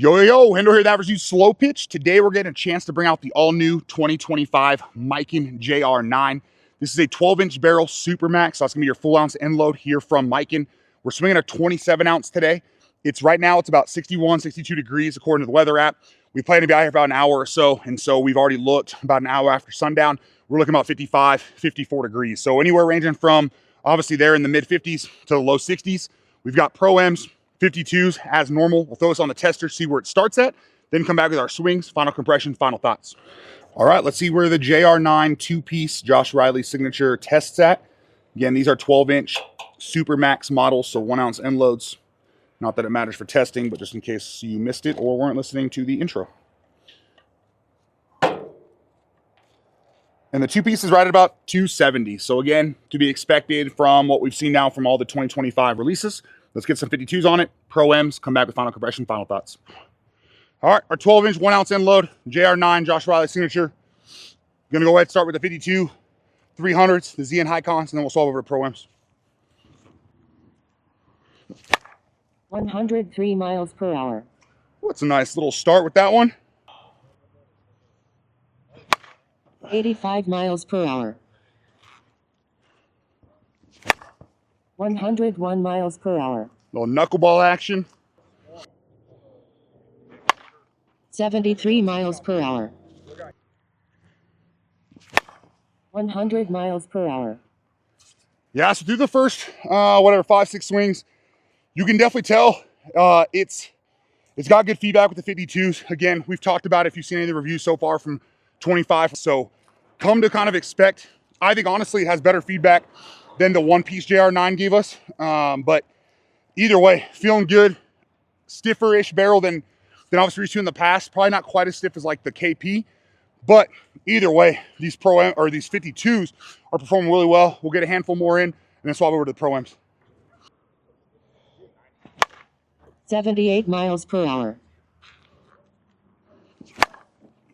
Yo, Hendo here, the average use Slo-Pitch. Today we're getting a chance to bring out the all-new 2025 Miken JR9. This is a 12-inch barrel Super Max, so that's gonna be your full ounce end load here from Miken. We're swinging a 27 ounce today. Right now, it's about 61, 62 degrees according to the weather app. We plan to be out here for about an hour or so, and so we've already looked about an hour after sundown. We're looking about 55, 54 degrees. So anywhere ranging from obviously there in the mid 50s to the low 60s. We've got Pro-Ms, 52s as normal. We'll throw this on the tester, see where it starts at, then come back with our swings, final compression, final thoughts. All right, let's see where the JR9 two-piece Josh Riley signature tests at. Again, these are 12-inch Super Max models, so 1 ounce end loads. Not that it matters for testing, but just in case you missed it or weren't listening to the intro. And the two-piece is right at about 270. So again, to be expected from what we've seen now from all the 2025 releases. Let's get some 52s on it. Pro-Ms, come back with final compression, final thoughts. All right, our 12-inch 1 ounce end load, JR9, Josh Riley signature. Gonna go ahead and start with the 52, 300s, the ZN high cons, and then we'll swap over to Pro-Ms. 103 miles per hour. What's a nice little start with that one. 85 miles per hour. 101 miles per hour. Little knuckleball action. 73 miles per hour. 100 miles per hour. Yeah, so through the first, 5-6 swings, you can definitely tell it's got good feedback with the 52s. Again, we've talked about it if you've seen any of the reviews so far from 25. So come to kind of expect, I think honestly it has better feedback than the one-piece JR9 gave us. But either way, feeling good. Stiffer-ish barrel than obviously we've seen in the past. Probably not quite as stiff as like the KP. But either way, these these 52s are performing really well. We'll get a handful more in and then swap over to the Pro-Ms. 78 miles per hour.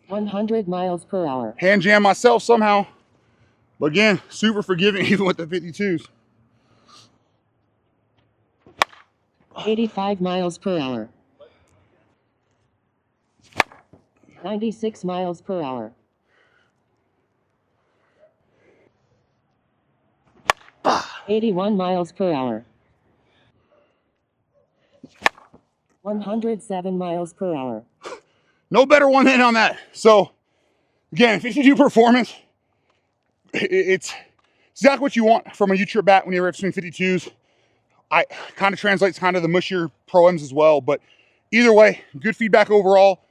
100 miles per hour. Hand jam myself somehow. But again, super forgiving even with the 52s. 85 miles per hour. 96 miles per hour. 81 miles per hour. 107 miles per hour. No better one than on that. So again, 52 performance. It's exactly what you want from a U-trip bat when you're swing 52s. I kind of translates kind of the mushier Pro-Ms as well, but either way, good feedback overall.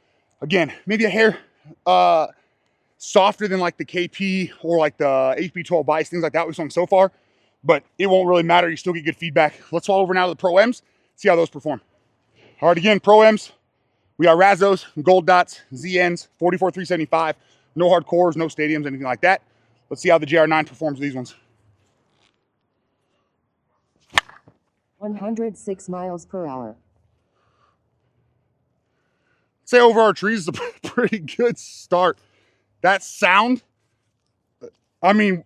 Again, maybe a hair softer than like the KP or like the HP12 Bice, things like that we've swung so far, but it won't really matter. You still get good feedback. Let's swap over now to the Pro-Ms, see how those perform. All right, again, Pro-Ms, we got Razos, Gold Dots, ZNs, 44-375, no hard cores, no stadiums, anything like that. Let's see how the JR9 performs with these ones. 106 miles per hour. Say over our trees is a pretty good start. That sound, I mean,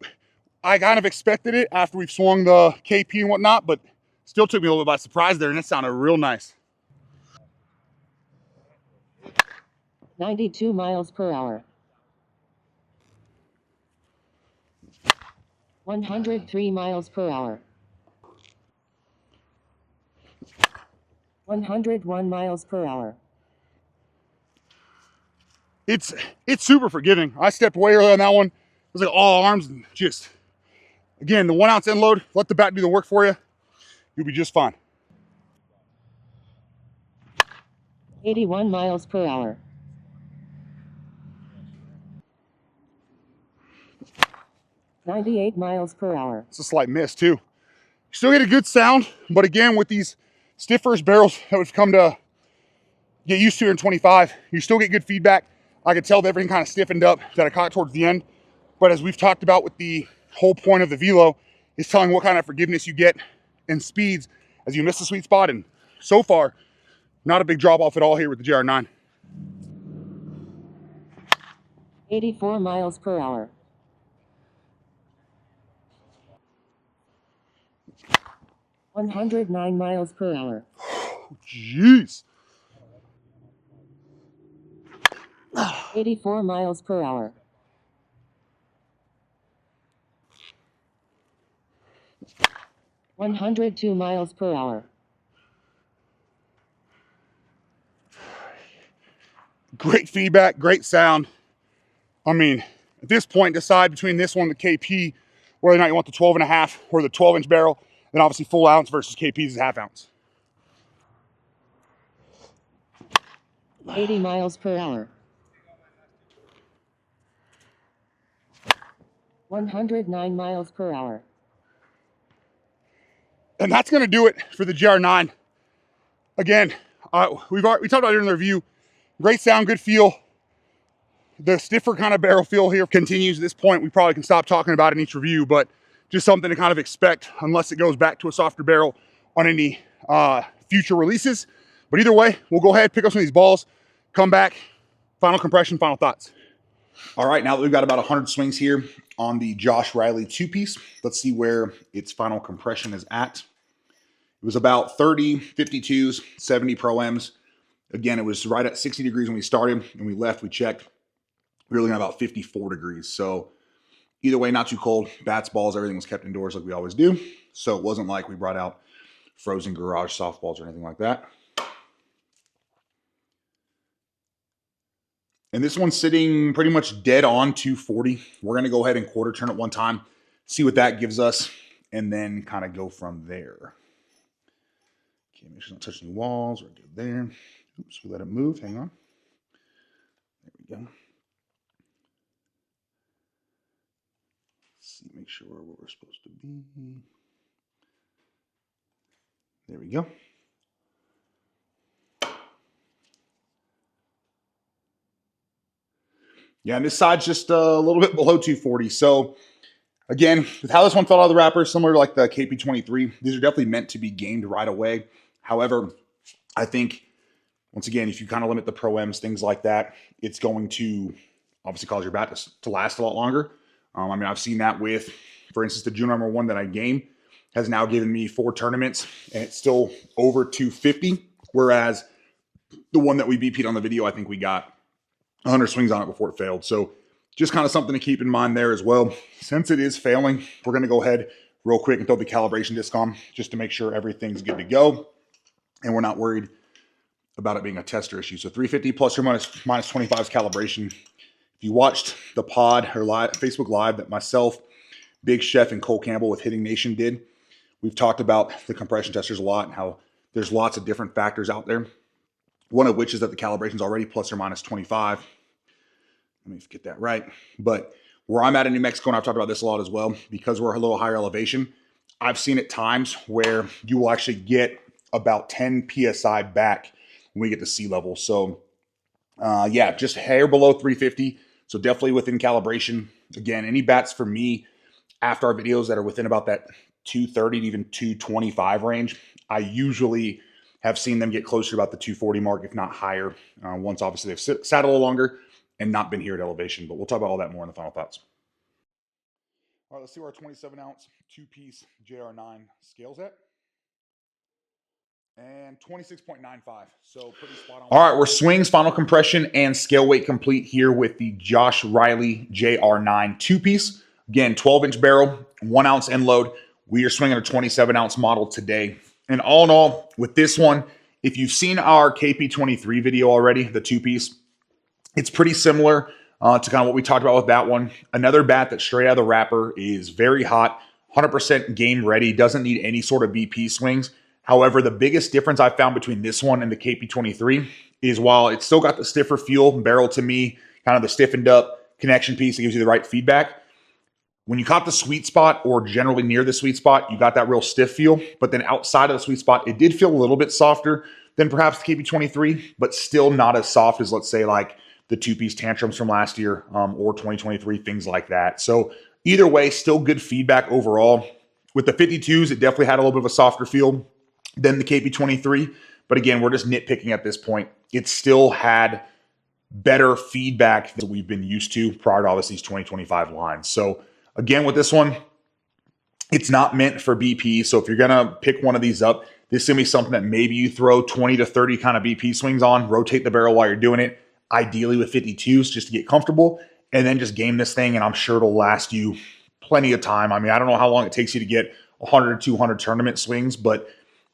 I kind of expected it after we've swung the KP and whatnot, but still took me a little bit by surprise there, and it sounded real nice. 92 miles per hour. 103 miles per hour. 101 miles per hour. It's super forgiving. I stepped way earlier on that one. It was like all arms and just, again, the 1 ounce end load, let the bat do the work for you. You'll be just fine. 81 miles per hour. 98 miles per hour. It's a slight miss too. You still get a good sound, but again, with these stiffer barrels that we've come to get used to in 25, you still get good feedback. I could tell that everything kind of stiffened up that I caught towards the end. But as we've talked about with the whole point of the velo, is telling what kind of forgiveness you get and speeds as you miss the sweet spot. And so far, not a big drop off at all here with the JR9. 84 miles per hour. 109 miles per hour. Jeez. 84 miles per hour. $102 miles per hour. Great feedback, great sound. I mean, at this point, decide between this one and the KP, whether or not you want the 12.5 or the 12-inch barrel, then obviously full ounce versus KP's is half ounce. 80 miles per hour. 109 miles per hour. And that's going to do it for the JR9. Again, we talked about it in the review. Great sound, good feel. The stiffer kind of barrel feel here continues. At this point, we probably can stop talking about it in each review, but just something to kind of expect unless it goes back to a softer barrel on any future releases. But either way, we'll go ahead, pick up some of these balls, come back, final compression, final thoughts. All right, now that we've got about 100 swings here on the Josh Riley two-piece, let's see where its final compression is at. It was about 30, 52s, 70 Pro-Ms. Again, it was right at 60 degrees when we started. When we left, we checked. We were looking at about 54 degrees. So either way, not too cold. Bats, balls, everything was kept indoors like we always do. So it wasn't like we brought out frozen garage softballs or anything like that. And this one's sitting pretty much dead on 240. We're going to go ahead and quarter turn it one time, see what that gives us, and then kind of go from there. Okay, make sure not touch any walls. We're good there. Oops, we let it move. Hang on. There we go. Let's see, make sure where we're supposed to be. There we go. Yeah, and this side's just a little bit below 240. So again, with how this one fell out of the wrapper, similar to like the KP23, these are definitely meant to be gamed right away. However, I think, once again, if you kind of limit the Pro-Ms, things like that, it's going to obviously cause your bat to last a lot longer. I mean, I've seen that with, for instance, the June Armor one that I game has now given me 4 tournaments, and it's still over 250, whereas the one that we BP'd on the video, I think we got 100 swings on it before it failed. So just kind of something to keep in mind there as well. Since it is failing, we're going to go ahead real quick and throw the calibration disc on just to make sure everything's good to go and we're not worried about it being a tester issue. So 350 plus or minus 25 is calibration. If you watched the pod or Facebook Live that myself, Big Chef, and Cole Campbell with Hitting Nation did, we've talked about the compression testers a lot and how there's lots of different factors out there. One of which is that the calibration is already plus or minus 25. Let me get that right. But where I'm at in New Mexico, and I've talked about this a lot as well, because we're a little higher elevation, I've seen at times where you will actually get about 10 PSI back when we get to sea level. So yeah, just hair below 350. So definitely within calibration. Again, any bats for me after our videos that are within about that 230 to even 225 range, I usually have seen them get closer to about the 240 mark, if not higher, once obviously they've sat a little longer and not been here at elevation. But we'll talk about all that more in the final thoughts. All right, let's see where our 27-ounce two-piece JR9 scales at. And 26.95, so pretty spot on. All right, we're swings, final compression, and scale weight complete here with the Josh Riley JR9 two-piece. Again, 12-inch barrel, 1 ounce end load. We are swinging a 27-ounce model today. And all in all, with this one, if you've seen our KP23 video already, the two-piece, it's pretty similar to kind of what we talked about with that one. Another bat that's straight out of the wrapper is very hot, 100% game ready, doesn't need any sort of BP swings. However, the biggest difference I found between this one and the KP23 is while it's still got the stiffer feel barrel to me, kind of the stiffened up connection piece that gives you the right feedback. When you caught the sweet spot or generally near the sweet spot, you got that real stiff feel. But then outside of the sweet spot, it did feel a little bit softer than perhaps the KP23, but still not as soft as, let's say, like the two-piece tantrums from last year or 2023, things like that. So either way, still good feedback overall. With the 52s, it definitely had a little bit of a softer feel than the KP23. But again, we're just nitpicking at this point. It still had better feedback than we've been used to prior to obviously these 2025 lines. So again, with this one, it's not meant for BP. So if you're going to pick one of these up, this is going to be something that maybe you throw 20 to 30 kind of BP swings on, rotate the barrel while you're doing it. ideally with 52s just to get comfortable, and then just game this thing, and I'm sure it'll last you plenty of time. I mean, I don't know how long it takes you to get 100 or 200 tournament swings, but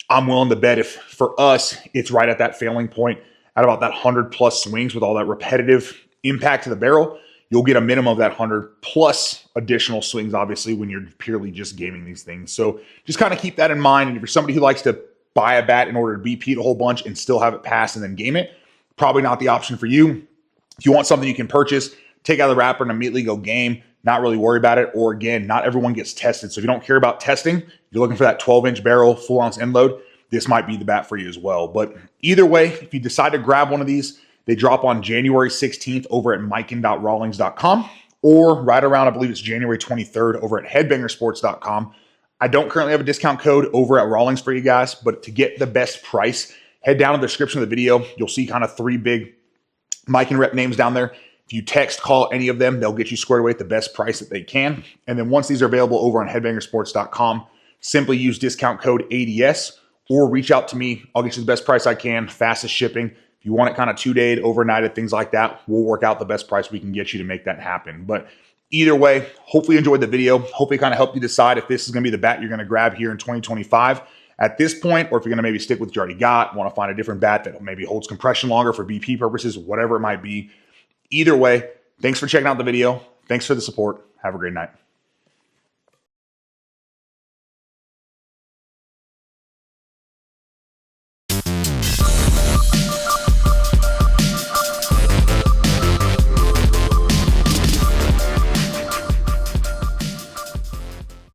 I'm willing to bet if for us, it's right at that failing point at about that 100 plus swings with all that repetitive impact to the barrel. You'll get a minimum of that 100 plus additional swings, obviously, when you're purely just gaming these things. So just kind of keep that in mind. And if you're somebody who likes to buy a bat in order to BP a whole bunch and still have it pass and then game it, probably not the option for you. If you want something you can purchase, take out the wrapper and immediately go game, not really worry about it. Or again, not everyone gets tested. So if you don't care about testing, you're looking for that 12-inch barrel, full ounce end load, this might be the bat for you as well. But either way, if you decide to grab one of these, they drop on January 16th over at miken.rawlings.com or right around, I believe it's January 23rd over at headbangersports.com. I don't currently have a discount code over at Rawlings for you guys, but to get the best price, head down to the description of the video. You'll see kind of 3 big Miken rep names down there. If you text, call any of them, they'll get you squared away at the best price that they can. And then once these are available over on headbangersports.com, simply use discount code ADS or reach out to me. I'll get you the best price I can, fastest shipping. If you want it kind of 2-day, overnighted, things like that, we'll work out the best price we can get you to make that happen. But either way, hopefully you enjoyed the video. Hopefully it kind of helped you decide if this is going to be the bat you're going to grab here in 2025 at this point, or if you're going to maybe stick with what you already got, want to find a different bat that maybe holds compression longer for BP purposes, whatever it might be. Either way, thanks for checking out the video. Thanks for the support. Have a great night.